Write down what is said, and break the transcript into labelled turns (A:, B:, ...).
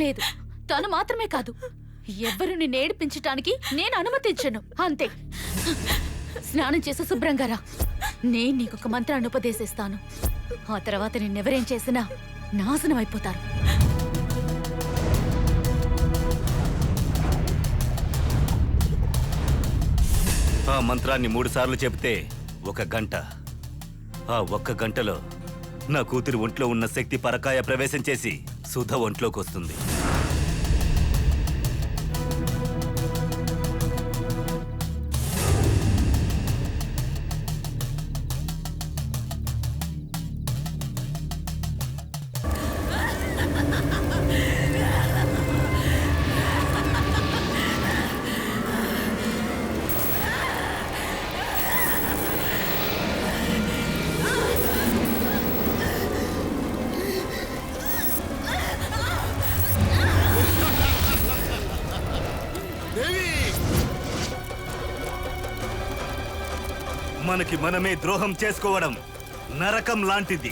A: లేదు, తను మాత్రమే కాదు, ఎవరు నిన్ను ఏడిపించటానికి నేను అనుమతించను. అంతే. స్నానం చేసి శుభ్రంగా రా. నేను నీకొక మంత్రాన్ని ఉపదేశిస్తాను. ఆ తర్వాత నిన్నెవరేం చేసినా నాశనం అయిపోతారు.
B: ఆ మంత్రాన్ని 3 సార్లు చెబితే 1 గంట. ఆ 1 గంటలో నా కూతురి ఒంట్లో ఉన్న శక్తి పరకాయ ప్రవేశం చేసి సుధ ఒంట్లోకి వస్తుంది. మనకి మనమే ద్రోహం చేసుకోవడం నరకం లాంటిది.